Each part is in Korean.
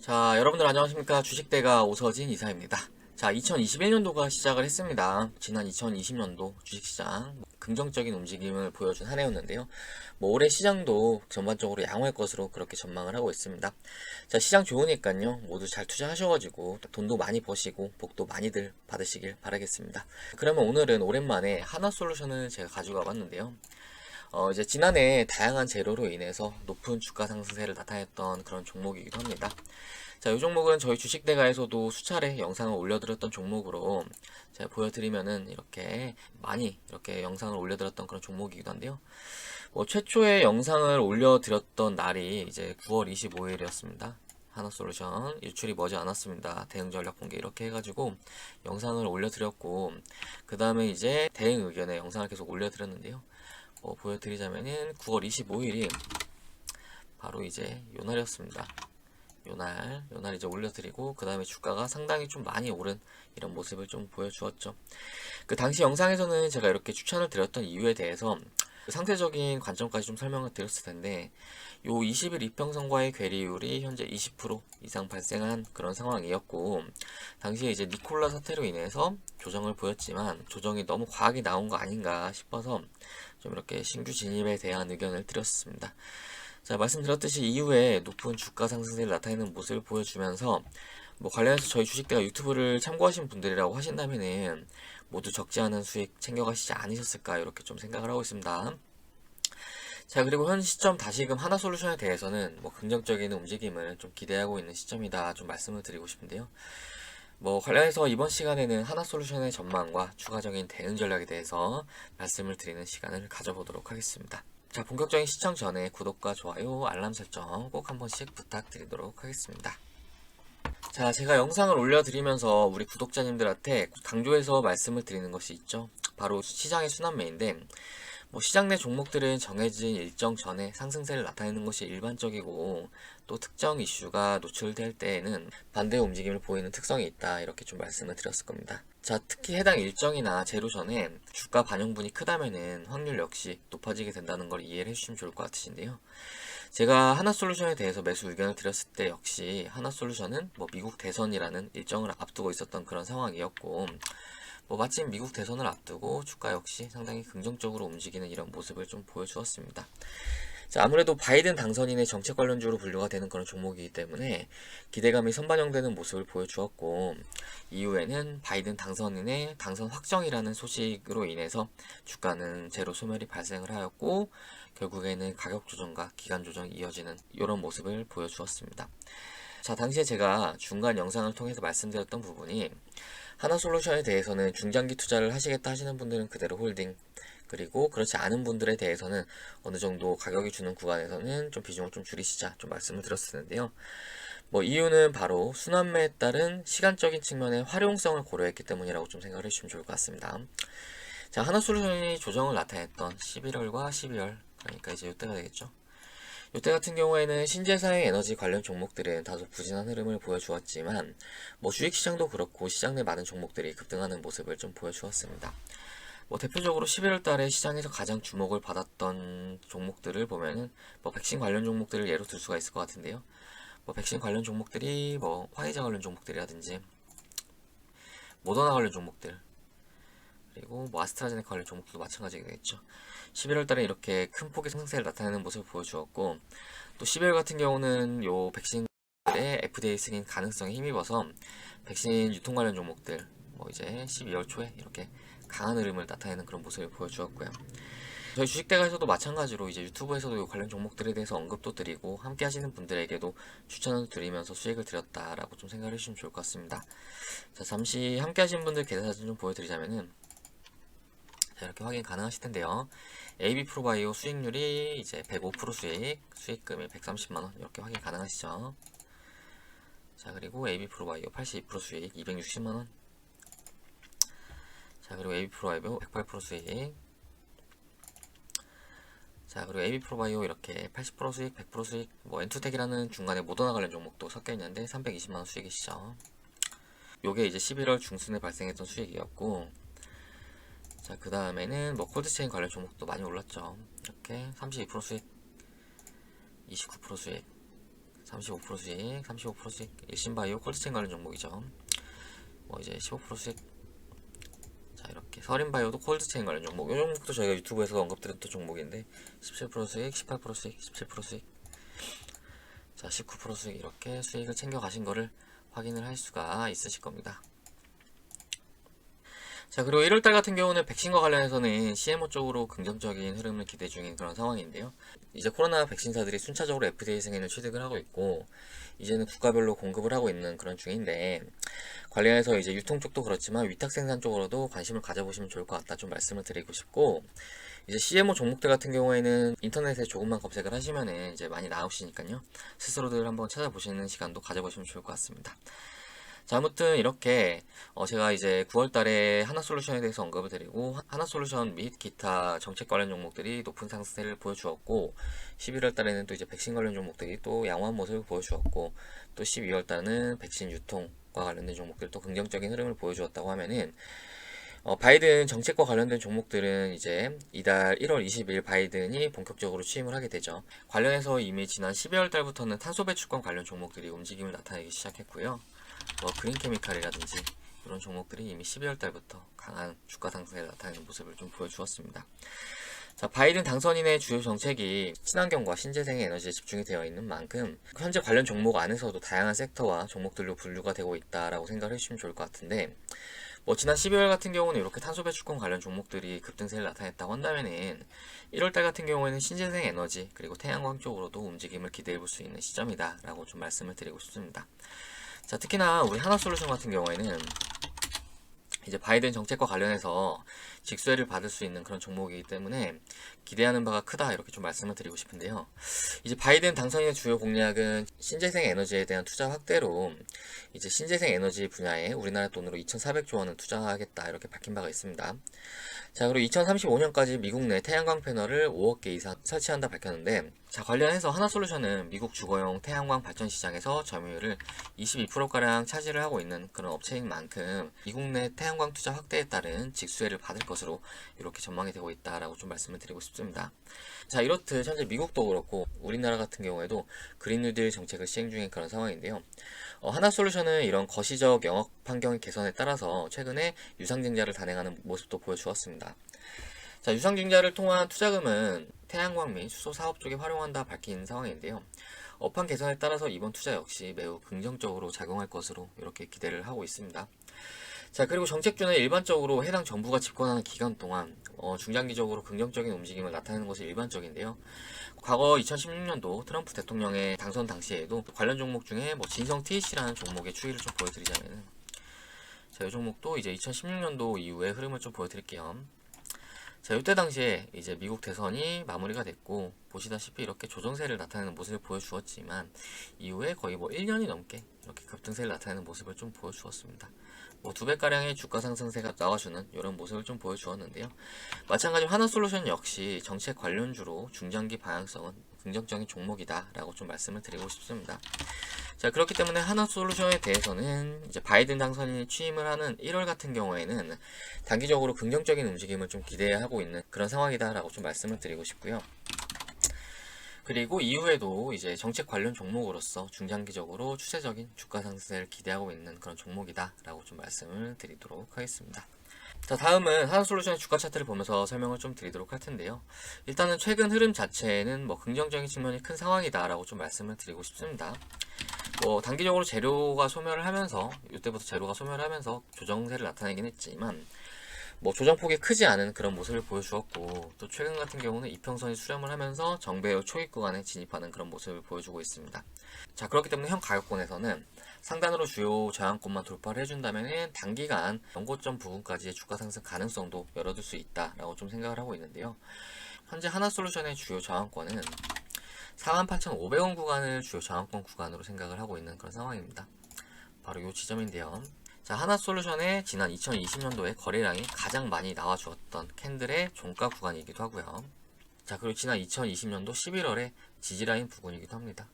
자, 여러분들 안녕하십니까? 주식대가 오서진 이사입니다. 자, 2021년도가 시작을 했습니다. 지난 2020년도 주식시장 긍정적인 움직임을 보여준 한 해였는데요. 올해 시장도 전반적으로 양호할 것으로 그렇게 전망을 하고 있습니다. 자, 시장 좋으니까요. 모두 잘 투자하셔가지고 돈도 많이 버시고 복도 많이들 받으시길 바라겠습니다. 그러면 오늘은 오랜만에 하나솔루션을 제가 가지고 와봤는데요. 이제 지난해 다양한 재료로 인해서 높은 주가 상승세를 나타냈던 그런 종목이기도 합니다. 자, 이 종목은 저희 주식대가에서도 수차례 영상을 올려드렸던 종목으로 제가 보여드리면은 이렇게 많이 이렇게 영상을 올려드렸던 그런 종목이기도 한데요. 최초의 영상을 올려드렸던 날이 이제 9월 25일이었습니다. 하나솔루션 유출이 머지 않았습니다. 대응 전략 공개 이렇게 해가지고 영상을 올려드렸고, 그 다음에 이제 대응 의견의 영상을 계속 올려드렸는데요. 보여드리자면은 9월 25일이 바로 이제 요 날이었습니다. 요날 이제 올려드리고, 그 다음에 주가가 상당히 좀 많이 오른 이런 모습을 좀 보여주었죠. 그 당시 영상에서는 제가 이렇게 추천을 드렸던 이유에 대해서 상세적인 관점까지 좀 설명을 드렸을 텐데, 요 20일 이평선과의 괴리율이 현재 20% 이상 발생한 그런 상황이었고, 당시에 이제 니콜라 사태로 인해서 조정을 보였지만 조정이 너무 과하게 나온 거 아닌가 싶어서 좀 이렇게 신규 진입에 대한 의견을 드렸습니다. 자, 말씀드렸듯이 이후에 높은 주가 상승세를 나타내는 모습을 보여주면서 관련해서 저희 주식대가 유튜브를 참고하신 분들이라고 하신다면은 모두 적지 않은 수익 챙겨가시지 않으셨을까 이렇게 좀 생각을 하고 있습니다. 자, 그리고 현 시점 다시금 하나솔루션에 대해서는 긍정적인 움직임을 좀 기대하고 있는 시점이다 좀 말씀을 드리고 싶은데요. 관련해서 이번 시간에는 하나솔루션의 전망과 추가적인 대응 전략에 대해서 말씀을 드리는 시간을 가져보도록 하겠습니다. 자, 본격적인 시청 전에 구독과 좋아요, 알람 설정 꼭 한 번씩 부탁드리도록 하겠습니다. 자, 제가 영상을 올려드리면서 우리 구독자님들한테 강조해서 말씀을 드리는 것이 있죠. 바로 시장의 순환매인데, 시장 내 종목들은 정해진 일정 전에 상승세를 나타내는 것이 일반적이고, 또 특정 이슈가 노출될 때에는 반대의 움직임을 보이는 특성이 있다 이렇게 좀 말씀을 드렸을 겁니다. 자, 특히 해당 일정이나 재료 전에 주가 반영분이 크다면은 확률 역시 높아지게 된다는 걸 이해를 해주시면 좋을 것 같으신데요. 제가 하나솔루션에 대해서 매수 의견을 드렸을 때 역시 하나솔루션은 미국 대선이라는 일정을 앞두고 있었던 그런 상황이었고, 마침 미국 대선을 앞두고 주가 역시 상당히 긍정적으로 움직이는 이런 모습을 좀 보여주었습니다. 자, 아무래도 바이든 당선인의 정책 관련주로 분류가 되는 그런 종목이기 때문에 기대감이 선반영되는 모습을 보여주었고, 이후에는 바이든 당선인의 당선 확정이라는 소식으로 인해서 주가는 제로 소멸이 발생을 하였고, 결국에는 가격 조정과 기간 조정이 이어지는 이런 모습을 보여주었습니다. 자, 당시에 제가 중간 영상을 통해서 말씀드렸던 부분이, 하나솔루션에 대해서는 중장기 투자를 하시겠다 하시는 분들은 그대로 홀딩, 그리고 그렇지 않은 분들에 대해서는 어느 정도 가격이 주는 구간에서는 좀 비중을 좀 줄이시자 좀 말씀을 드렸을 텐데요. 이유는 바로 순환매에 따른 시간적인 측면의 활용성을 고려했기 때문이라고 좀 생각을 해주시면 좋을 것 같습니다. 자, 하나솔루션이 조정을 나타냈던 11월과 12월, 그러니까 이제 이때가 되겠죠. 이때 같은 경우에는 신재사행 에너지 관련 종목들은 다소 부진한 흐름을 보여주었지만, 주식시장도 그렇고 시장 내 많은 종목들이 급등하는 모습을 좀 보여주었습니다. 대표적으로 11월 달에 시장에서 가장 주목을 받았던 종목들을 보면은 백신 관련 종목들을 예로 들 수가 있을 것 같은데요. 백신 관련 종목들이 화이자 관련 종목들이라든지 모더나 관련 종목들, 그리고 아스트라제네카 관련 종목도 마찬가지겠죠. 11월 달에 이렇게 큰 폭의 상승세를 나타내는 모습을 보여주었고, 또 12월 같은 경우는 요 백신의 FDA 승인 가능성에 힘입어서 백신 유통 관련 종목들 이제 12월 초에 이렇게 강한 흐름을 나타내는 그런 모습을 보여주었고요. 저희 주식대가에서도 마찬가지로 이제 유튜브에서도 관련 종목들에 대해서 언급도 드리고 함께 하시는 분들에게도 추천을 드리면서 수익을 드렸다라고 좀 생각을 해주시면 좋을 것 같습니다. 자, 잠시 함께 하시는 분들 계좌사진 좀 보여드리자면은, 자, 이렇게 확인 가능하실 텐데요. AB 프로바이오 수익률이 이제 105% 수익금이 130만원 이렇게 확인 가능하시죠. 자, 그리고 AB 프로바이오 82% 수익 260만원. 자, 그리고 AB 프로바이오 108% 수익. 자, 그리고 AB 프로바이오 이렇게 80% 수익, 100% 수익, 엔투텍이라는 중간에 모더나 관련 종목도 섞여 있는데 320만원 수익이시죠. 요게 이제 11월 중순에 발생했던 수익이었고, 자, 그 다음에는 콜드체인 관련 종목도 많이 올랐죠. 이렇게 32% 수익, 29% 수익, 35% 수익, 35% 수익. 일신바이오 콜드체인 관련 종목이죠. 뭐 이제 15% 수익. 자, 이렇게 서린바이오도 콜드체인 관련 종목. 이 종목도 저희가 유튜브에서 언급드렸던 종목인데 17% 수익, 18% 수익, 17% 수익. 자, 19% 수익. 이렇게 수익을 챙겨 가신 거를 확인을 할 수가 있으실 겁니다. 자, 그리고 1월달 같은 경우는 백신과 관련해서는 CMO 쪽으로 긍정적인 흐름을 기대 중인 그런 상황인데요. 이제 코로나 백신사들이 순차적으로 FDA 승인을 취득을 하고 있고, 이제는 국가별로 공급을 하고 있는 그런 중인데, 관련해서 이제 유통 쪽도 그렇지만 위탁 생산 쪽으로도 관심을 가져보시면 좋을 것 같다 좀 말씀을 드리고 싶고, 이제 CMO 종목들 같은 경우에는 인터넷에 조금만 검색을 하시면은 이제 많이 나오시니까요. 스스로들 한번 찾아보시는 시간도 가져보시면 좋을 것 같습니다. 자, 아무튼 이렇게 제가 이제 9월 달에 하나솔루션에 대해서 언급을 드리고, 하나솔루션 및 기타 정책 관련 종목들이 높은 상승세를 보여주었고, 11월 달에는 또 이제 백신 관련 종목들이 또 양호한 모습을 보여주었고, 또 12월 달은 백신 유통과 관련된 종목들 또 긍정적인 흐름을 보여주었다고 하면은, 바이든 정책과 관련된 종목들은 이제 이달 1월 20일 바이든이 본격적으로 취임을 하게 되죠. 관련해서 이미 지난 12월 달부터는 탄소 배출권 관련 종목들이 움직임을 나타내기 시작했고요. 그린케미칼이라든지 이런 종목들이 이미 12월 달부터 강한 주가 상승을 나타내는 모습을 좀 보여주었습니다. 자, 바이든 당선인의 주요 정책이 친환경과 신재생 에너지에 집중이 되어 있는 만큼 현재 관련 종목 안에서도 다양한 섹터와 종목들로 분류가 되고 있다라고 생각을 해주시면 좋을 것 같은데, 지난 12월 같은 경우는 이렇게 탄소 배출권 관련 종목들이 급등세를 나타냈다고 한다면은 1월 달 같은 경우에는 신재생 에너지 그리고 태양광 쪽으로도 움직임을 기대해 볼 수 있는 시점이다라고 좀 말씀을 드리고 싶습니다. 자, 특히나 우리 하나솔루션 같은 경우에는 이제 바이든 정책과 관련해서 직수혜를 받을 수 있는 그런 종목이기 때문에 기대하는 바가 크다 이렇게 좀 말씀을 드리고 싶은데요. 이제 바이든 당선인의 주요 공약은 신재생 에너지에 대한 투자 확대로 이제 신재생 에너지 분야에 우리나라 돈으로 2,400조 원을 투자하겠다 이렇게 밝힌 바가 있습니다. 자, 그리고 2035년까지 미국 내 태양광 패널을 5억 개 이상 설치한다 밝혔는데, 자, 관련해서 하나솔루션은 미국 주거용 태양광 발전 시장에서 점유율을 22%가량 차지를 하고 있는 그런 업체인 만큼 미국 내 태양광 투자 확대에 따른 직수혜를 받을 것으로 이렇게 전망이 되고 있다라고 좀 말씀을 드리고 싶습니다. 자, 이렇듯 현재 미국도 그렇고 우리나라 같은 경우에도 그린 뉴딜 정책을 시행 중인 그런 상황인데요. 하나솔루션은 이런 거시적 영업 환경 개선에 따라서 최근에 유상증자를 단행하는 모습도 보여주었습니다. 자, 유상증자를 통한 투자금은 태양광 및 수소 사업 쪽에 활용한다 밝힌 상황인데요. 업황 개선에 따라서 이번 투자 역시 매우 긍정적으로 작용할 것으로 이렇게 기대를 하고 있습니다. 자, 그리고 정책주는 일반적으로 해당 정부가 집권하는 기간 동안 중장기적으로 긍정적인 움직임을 나타내는 것이 일반적인데요. 과거 2016년도 트럼프 대통령의 당선 당시에도 관련 종목 중에 진성 TEC라는 종목의 추이를 좀 보여드리자면은, 자, 이 종목도 이제 2016년도 이후의 흐름을 좀 보여드릴게요. 자, 이때 당시에 이제 미국 대선이 마무리가 됐고 보시다시피 이렇게 조정세를 나타내는 모습을 보여주었지만 이후에 거의 1년이 넘게 이렇게 급등세를 나타내는 모습을 좀 보여주었습니다. 2배가량의 주가 상승세가 나와주는 이런 모습을 좀 보여주었는데요. 마찬가지로 하나솔루션 역시 정책 관련주로 중장기 방향성은 긍정적인 종목이다라고 좀 말씀을 드리고 싶습니다. 자, 그렇기 때문에 하나솔루션에 대해서는 이제 바이든 당선인이 취임을 하는 1월 같은 경우에는 단기적으로 긍정적인 움직임을 좀 기대하고 있는 그런 상황이다라고 좀 말씀을 드리고 싶고요. 그리고 이후에도 이제 정책 관련 종목으로서 중장기적으로 추세적인 주가 상승세를 기대하고 있는 그런 종목이다라고 좀 말씀을 드리도록 하겠습니다. 자, 다음은 하나솔루션의 주가 차트를 보면서 설명을 좀 드리도록 할 텐데요. 일단은 최근 흐름 자체는 긍정적인 측면이 큰 상황이다라고 좀 말씀을 드리고 싶습니다. 단기적으로 재료가 소멸을 하면서 이때부터 재료가 소멸을 하면서 조정세를 나타내긴 했지만 조정폭이 크지 않은 그런 모습을 보여주었고, 또 최근 같은 경우는 이평선이 수렴을 하면서 정배의 초입 구간에 진입하는 그런 모습을 보여주고 있습니다. 자, 그렇기 때문에 현 가격권에서는 상단으로 주요 저항권만 돌파를 해준다면 단기간 연고점 부분까지의 주가 상승 가능성도 열어둘 수 있다라고 좀 생각을 하고 있는데요. 현재 하나솔루션의 주요 저항권은 48,500원 구간을 주요 저항권 구간으로 생각을 하고 있는 그런 상황입니다. 바로 이 지점인데요. 자, 하나솔루션의 지난 2020년도에 거래량이 가장 많이 나와주었던 캔들의 종가 구간이기도 하고요. 자, 그리고 지난 2020년도 11월에 지지라인 부근이기도 합니다.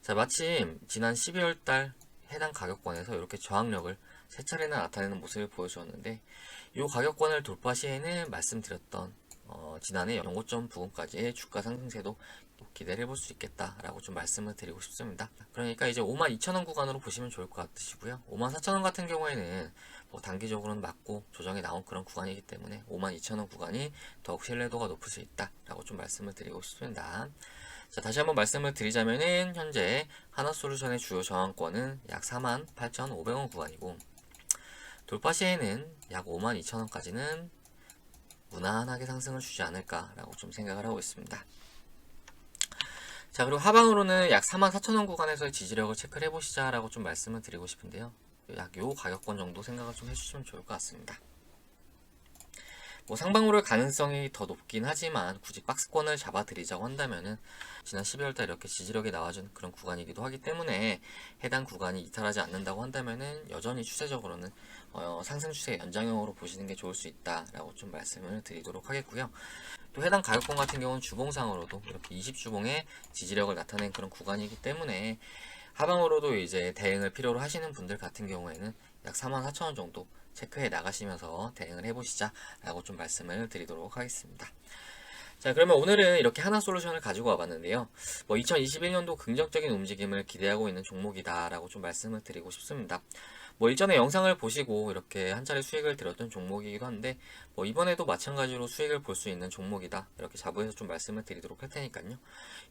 자, 마침 지난 12월달 해당 가격권에서 이렇게 저항력을 세 차례나 나타내는 모습을 보여주었는데, 이 가격권을 돌파 시에는 말씀드렸던 지난해 연고점 부근까지의 주가 상승세도 기대를 해볼 수 있겠다라고 좀 말씀을 드리고 싶습니다. 그러니까 이제 52,000원 구간으로 보시면 좋을 것 같으시고요. 54,000원 같은 경우에는 뭐 단기적으로는 맞고 조정이 나온 그런 구간이기 때문에 52,000원 구간이 더욱 신뢰도가 높을 수 있다라고 좀 말씀을 드리고 싶습니다. 자, 다시 한번 말씀을 드리자면은 현재 하나솔루션의 주요 저항권은 약 48,500원 구간이고 돌파 시에는 약 52,000원까지는 무난하게 상승을 주지 않을까라고 좀 생각을 하고 있습니다. 자, 그리고 하방으로는 약 44,000원 구간에서의 지지력을 체크를 해보시자라고 좀 말씀을 드리고 싶은데요. 약 요 가격권 정도 생각을 좀 해주시면 좋을 것 같습니다. 뭐 상방으로의 가능성이 더 높긴 하지만 굳이 박스권을 잡아드리자고 한다면은 지난 12월달 이렇게 지지력이 나와준 그런 구간이기도 하기 때문에 해당 구간이 이탈하지 않는다고 한다면은 여전히 추세적으로는 상승 추세 연장형으로 보시는 게 좋을 수 있다라고 좀 말씀을 드리도록 하겠고요. 또 해당 가격권 같은 경우는 주봉상으로도 이렇게 20주봉의 지지력을 나타낸 그런 구간이기 때문에 하방으로도 이제 대응을 필요로 하시는 분들 같은 경우에는 약 44,000원 정도 체크해 나가시면서 대응을 해보시자 라고 좀 말씀을 드리도록 하겠습니다. 자, 그러면 오늘은 이렇게 하나솔루션을 가지고 와봤는데요. 뭐 2021년도 긍정적인 움직임을 기대하고 있는 종목이다 라고 좀 말씀을 드리고 싶습니다. 뭐 일전에 영상을 보시고 이렇게 한 차례 수익을 들었던 종목이기도 한데 뭐 이번에도 마찬가지로 수익을 볼 수 있는 종목이다 이렇게 자부해서 좀 말씀을 드리도록 할 테니까요.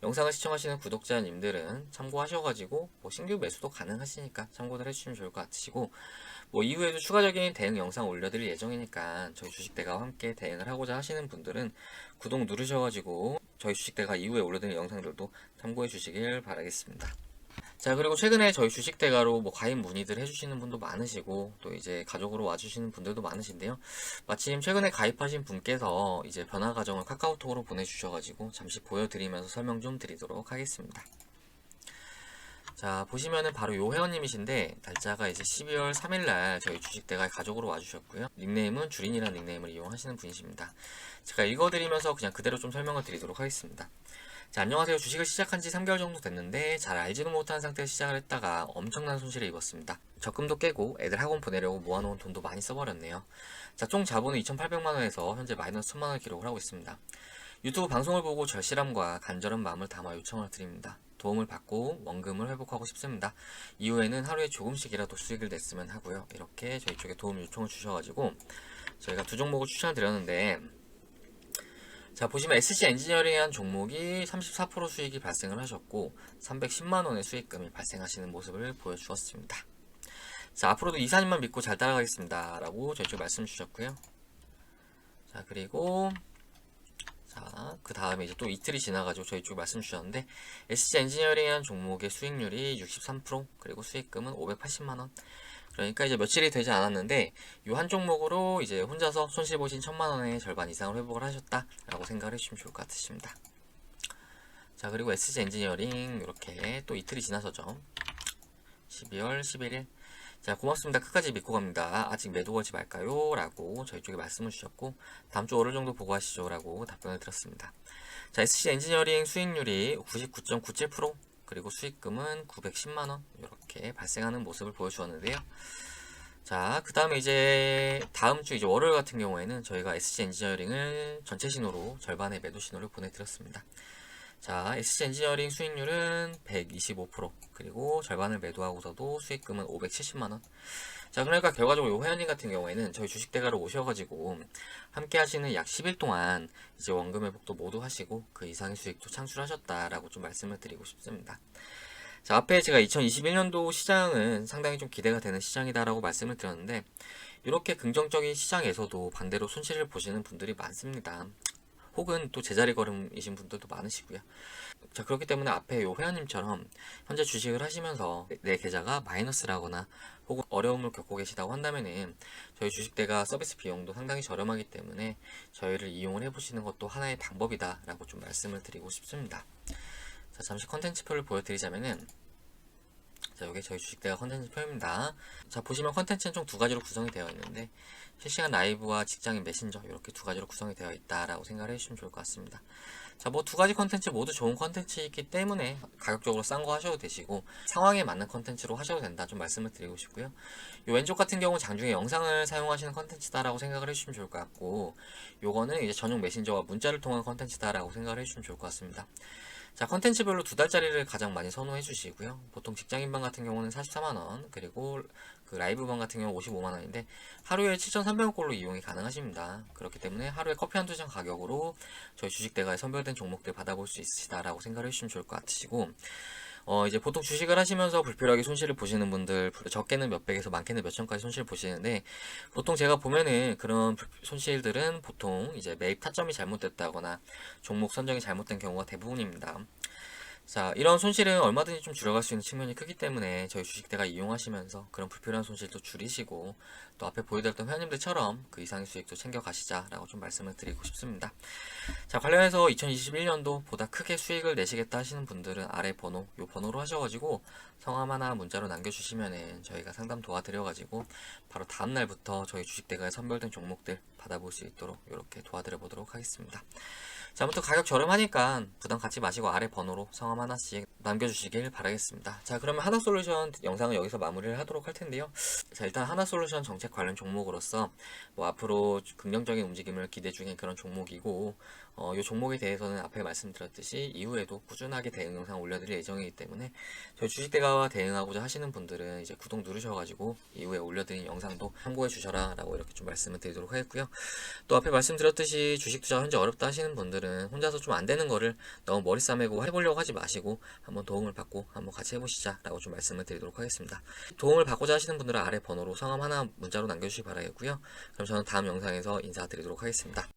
영상을 시청하시는 구독자님들은 참고하셔가지고 뭐 신규 매수도 가능하시니까 참고를 해주시면 좋을 것 같으시고 뭐 이후에도 추가적인 대응 영상 올려드릴 예정이니까 저희 주식대가와 함께 대응을 하고자 하시는 분들은 구독 누르셔가지고 저희 주식대가 이후에 올려드릴 영상들도 참고해 주시길 바라겠습니다. 자, 그리고 최근에 저희 주식대가로 뭐 가입 문의들 해주시는 분도 많으시고 또 이제 가족으로 와주시는 분들도 많으신데요. 마침 최근에 가입하신 분께서 이제 변화 과정을 카카오톡으로 보내주셔가지고 잠시 보여드리면서 설명 좀 드리도록 하겠습니다. 자, 보시면은 바로 요 회원님이신데 날짜가 이제 12월 3일날 저희 주식대가에 가족으로 와주셨고요. 닉네임은 주린이라는 닉네임을 이용하시는 분이십니다. 제가 읽어드리면서 그냥 그대로 좀 설명을 드리도록 하겠습니다. 자, 안녕하세요. 주식을 시작한 지 3개월 정도 됐는데 잘 알지도 못한 상태에서 시작을 했다가 엄청난 손실을 입었습니다. 적금도 깨고 애들 학원 보내려고 모아놓은 돈도 많이 써버렸네요. 자, 총 자본은 2,800만원에서 현재 마이너스 1,000만원을 기록을 하고 있습니다. 유튜브 방송을 보고 절실함과 간절한 마음을 담아 요청을 드립니다. 도움을 받고 원금을 회복하고 싶습니다. 이후에는 하루에 조금씩이라도 수익을 냈으면 하고요. 이렇게 저희 쪽에 도움 요청을 주셔가지고 저희가 두 종목을 추천을 드렸는데 자, 보시면 SC 엔지니어링이라는 종목이 34% 수익이 발생을 하셨고 310만원의 수익금이 발생하시는 모습을 보여주었습니다. 자, 앞으로도 이사님만 믿고 잘 따라가겠습니다 라고 저희 쪽에 말씀 주셨고요. 자, 그리고 자, 그 다음에 이제 또 이틀이 지나가지고 저희 쪽에 말씀 주셨는데 SC 엔지니어링이라는 종목의 수익률이 63% 그리고 수익금은 580만원. 그러니까 이제 며칠이 되지 않았는데 이 한 종목으로 이제 혼자서 손실 보신 1,000만원의 절반 이상을 회복을 하셨다라고 생각을 해주시면 좋을 것 같으십니다. 자, 그리고 SC 엔지니어링 이렇게 또 이틀이 지나서죠. 12월 11일. 자, 고맙습니다. 끝까지 믿고 갑니다. 아직 매도 걸지 말까요? 라고 저희 쪽에 말씀을 주셨고 다음주 월요일 정도 보고 하시죠 라고 답변을 드렸습니다. 자, SC 엔지니어링 수익률이 99.97% 그리고 수익금은 910만원 이렇게 발생하는 모습을 보여주었는데요. 자, 그 다음에 이제 다음주 이제 월요일 같은 경우에는 저희가 SC 엔지니어링을 전체 신호로 절반의 매도 신호를 보내드렸습니다. 자, SC 엔지니어링 수익률은 125% 그리고 절반을 매도하고서도 수익금은 570만원. 자, 그러니까 결과적으로 요 회원님 같은 경우에는 저희 주식대가로 오셔가지고 함께 하시는 약 10일 동안 이제 원금 회복도 모두 하시고 그 이상의 수익도 창출하셨다라고 좀 말씀을 드리고 싶습니다. 자, 앞에 제가 2021년도 시장은 상당히 좀 기대가 되는 시장이다라고 말씀을 드렸는데 이렇게 긍정적인 시장에서도 반대로 손실을 보시는 분들이 많습니다. 혹은 또 제자리 걸음이신 분들도 많으시고요. 자, 그렇기 때문에 앞에 요 회원님처럼 현재 주식을 하시면서 내 계좌가 마이너스라거나 혹은 어려움을 겪고 계시다고 한다면은 저희 주식대가 서비스 비용도 상당히 저렴하기 때문에 저희를 이용을 해보시는 것도 하나의 방법이다 라고 좀 말씀을 드리고 싶습니다. 자, 잠시 컨텐츠표를 보여드리자면은 자, 이게 저희 주식대가 컨텐츠 표입니다. 자, 보시면 컨텐츠는 총 두 가지로 구성이 되어 있는데 실시간 라이브와 직장인 메신저 이렇게 두 가지로 구성이 되어 있다라고 생각을 해주시면 좋을 것 같습니다. 자, 뭐 두 가지 컨텐츠 모두 좋은 컨텐츠이기 때문에 가격적으로 싼 거 하셔도 되시고 상황에 맞는 컨텐츠로 하셔도 된다 좀 말씀을 드리고 싶고요. 이 왼쪽 같은 경우 장중에 영상을 사용하시는 컨텐츠다라고 생각을 해주시면 좋을 것 같고 요거는 이제 전용 메신저와 문자를 통한 컨텐츠다라고 생각을 해주시면 좋을 것 같습니다. 자, 컨텐츠별로 2달짜리를 가장 많이 선호해 주시고요. 보통 직장인반 같은 경우는 44만원, 그리고 그 라이브반 같은 경우는 55만원인데 하루에 7,300원꼴로 이용이 가능하십니다. 그렇기 때문에 하루에 커피 한두 잔 가격으로 저희 주식대가에 선별된 종목들 받아볼 수 있으시다라고 생각을 해주시면 좋을 것 같으시고, 이제 보통 주식을 하시면서 불필요하게 손실을 보시는 분들, 적게는 몇백에서 많게는 몇천까지 손실을 보시는데, 보통 제가 보면은 그런 손실들은 보통 이제 매입 타점이 잘못됐다거나 종목 선정이 잘못된 경우가 대부분입니다. 자, 이런 손실은 얼마든지 좀 줄여갈 수 있는 측면이 크기 때문에 저희 주식대가 이용하시면서 그런 불필요한 손실도 줄이시고, 또 앞에 보여드렸던 회원님들처럼 그 이상의 수익도 챙겨가시자라고 좀 말씀을 드리고 싶습니다. 자, 관련해서 2021년도 보다 크게 수익을 내시겠다 하시는 분들은 아래 번호, 요 번호로 하셔가지고 성함 하나 문자로 남겨주시면은 저희가 상담 도와드려가지고 바로 다음날부터 저희 주식대가에 선별된 종목들 받아볼 수 있도록 이렇게 도와드려 보도록 하겠습니다. 자, 아무튼 가격 저렴하니까 부담 갖지 마시고 아래 번호로 성함 하나씩 남겨주시길 바라겠습니다. 자, 그러면 하나솔루션 영상은 여기서 마무리를 하도록 할 텐데요. 자, 일단 하나솔루션 정책 관련 종목으로서 뭐 앞으로 긍정적인 움직임을 기대 중인 그런 종목이고, 이 종목에 대해서는 앞에 말씀드렸듯이 이후에도 꾸준하게 대응 영상 올려드릴 예정이기 때문에 저희 주식대가와 대응하고자 하시는 분들은 이제 구독 누르셔가지고 이후에 올려드린 영상도 참고해 주셔라 라고 이렇게 좀 말씀을 드리도록 하겠고요. 또 앞에 말씀드렸듯이 주식 투자 현재 어렵다 하시는 분들은 혼자서 좀 안 되는 거를 너무 머리 싸매고 해보려고 하지 마시고 한번 도움을 받고 한번 같이 해보시자 라고 좀 말씀을 드리도록 하겠습니다. 도움을 받고자 하시는 분들은 아래 번호로 성함 하나 문자로 남겨주시기 바라겠고요. 그럼 저는 다음 영상에서 인사드리도록 하겠습니다.